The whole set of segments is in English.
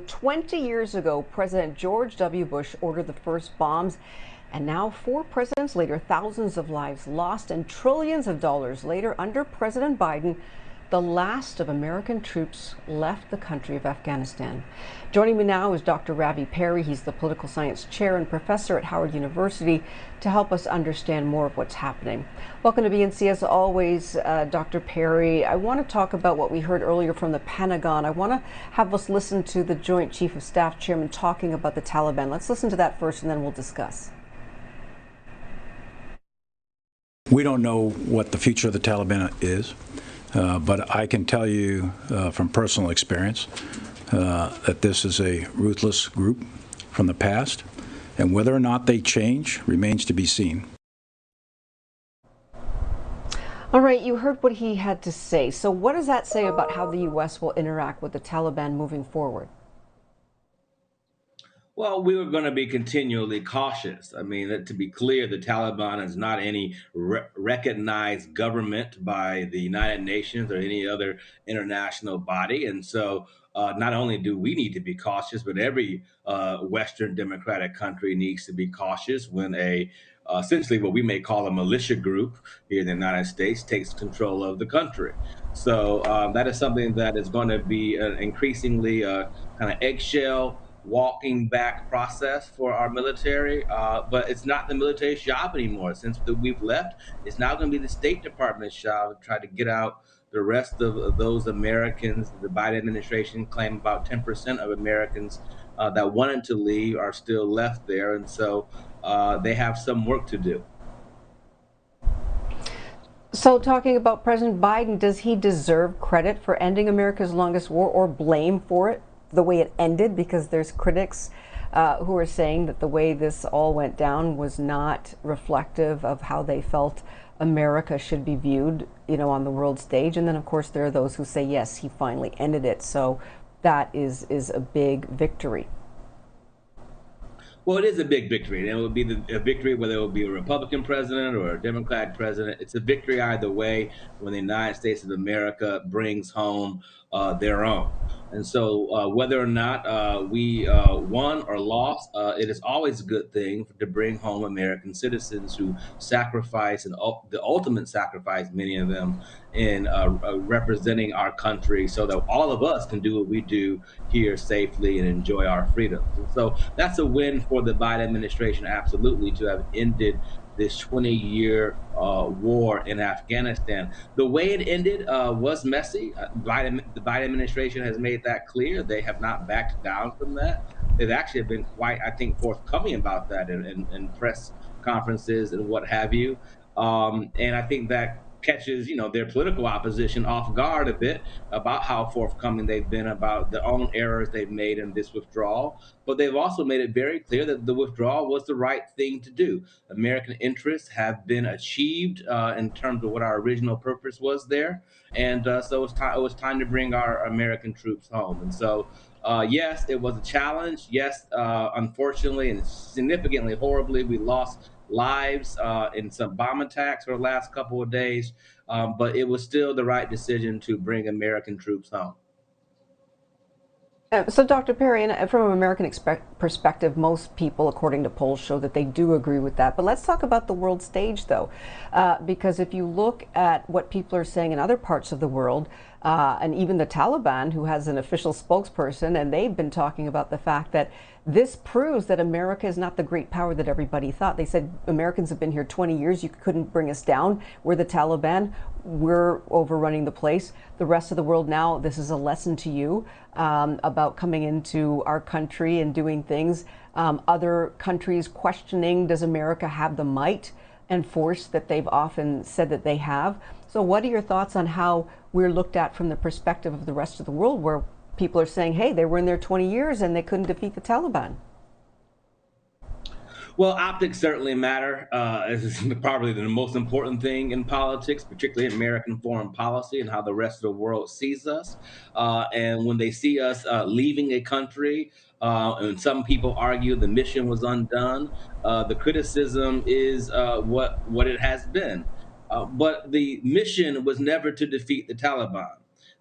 20 years ago, President George W. Bush ordered the first bombs, and now, 4 presidents later, thousands of lives lost, and trillions of dollars later, under President Biden, the last of American troops left the country of Afghanistan. Joining me now is Dr. Ravi Perry. He's the political science chair and professor at Howard University to help us understand more of what's happening. Welcome to BNC as always, Dr. Perry. I want to talk about what we heard earlier from the Pentagon. I want to have us listen to the Joint Chief of Staff Chairman talking about the Taliban. Let's listen to that first and then we'll discuss. We don't know what the future of the Taliban is, but I can tell you from personal experience that this is a ruthless group from the past, and whether or not they change remains to be seen. All right, you heard what he had to say. So what does that say about how the U.S. will interact with the Taliban moving forward? Well, we were going to be continually cautious. I mean, to be clear, the Taliban is not any recognized government by the United Nations or any other international body. And so not only do we need to be cautious, but every Western democratic country needs to be cautious when essentially what we may call a militia group here in the United States takes control of the country. So that is something that is going to be an increasingly kind of eggshell walking back process for our military, but it's not the military's job anymore. Since we've left, it's now going to be the State Department's job to try to get out the rest of those Americans. The Biden administration claimed about 10% of Americans that wanted to leave are still left there, and so they have some work to do. So talking about President Biden, does he deserve credit for ending America's longest war or blame for it? The way it ended, because there's critics who are saying that the way this all went down was not reflective of how they felt America should be viewed, on the world stage. And then, of course, there are those who say, yes, he finally ended it. So that is a big victory. Well, it is a big victory, and it will be a victory whether it will be a Republican president or a Democratic president. It's a victory either way when the United States of America brings home their own. And so whether or not we won or lost, it is always a good thing to bring home American citizens who sacrifice, and the ultimate sacrifice, many of them, in representing our country so that all of us can do what we do here safely and enjoy our freedoms. And so that's a win for the Biden administration, absolutely, to have ended this 20-year war in Afghanistan. The way it ended was messy. The Biden administration has made that clear. They have not backed down from that. They've actually been quite, I think, forthcoming about that in press conferences and what have you. And I think that catches their political opposition off guard a bit about how forthcoming they've been about their own errors they've made in this withdrawal. But they've also made it very clear that the withdrawal was the right thing to do. American interests have been achieved in terms of what our original purpose was there, and so it was time to bring our American troops home. And so yes, it was a challenge. Yes, unfortunately and significantly horribly, we lost lives in some bomb attacks for the last couple of days, but it was still the right decision to bring American troops home. So, Dr. Perry, from an American perspective, most people, according to polls, show that they do agree with that. But let's talk about the world stage, though, because if you look at what people are saying in other parts of the world, and even the Taliban, who has an official spokesperson, and they've been talking about the fact that this proves that America is not the great power that everybody thought. They said Americans have been here 20 years. You couldn't bring us down. We're the Taliban. We're overrunning the place. The rest of the world now, this is a lesson to you about coming into our country and doing things. Other countries questioning, does America have the might and force that they've often said that they have? So what are your thoughts on how we're looked at from the perspective of the rest of the world, where people are saying, hey, they were in there 20 years and they couldn't defeat the Taliban? Well, optics certainly matter. It's probably the most important thing in politics, particularly in American foreign policy and how the rest of the world sees us. And when they see us leaving a country, and some people argue the mission was undone, the criticism is what it has been. But the mission was never to defeat the Taliban.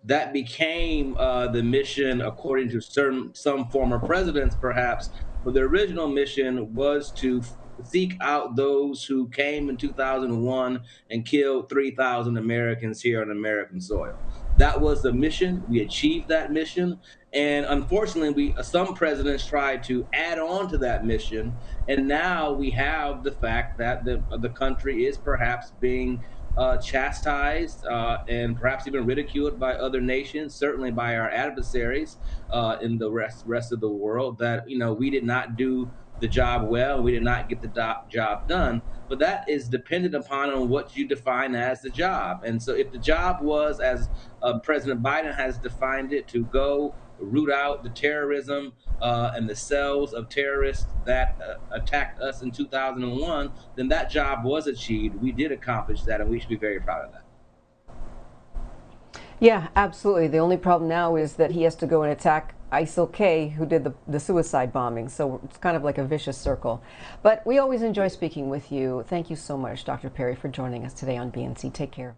that became the mission, according to some former presidents, perhaps. But the original mission was to seek out those who came in 2001 and killed 3,000 Americans here on American soil. That was the mission. We achieved that mission. And unfortunately, some presidents tried to add on to that mission, and now we have the fact that the country is perhaps being chastised and perhaps even ridiculed by other nations, certainly by our adversaries in the rest of the world. That we did not do the job well, we did not get the job done. But that is dependent upon on what you define as the job. And so, if the job was, as President Biden has defined it, to go root out the terrorism and the cells of terrorists that attacked us in 2001, then that job was achieved. We did accomplish that, and we should be very proud of that. Yeah, absolutely. The only problem now is that he has to go and attack ISIL-K, who did the suicide bombing. So it's kind of like a vicious circle. But we always enjoy speaking with you. Thank you so much, Dr. Perry, for joining us today on BNC. Take care.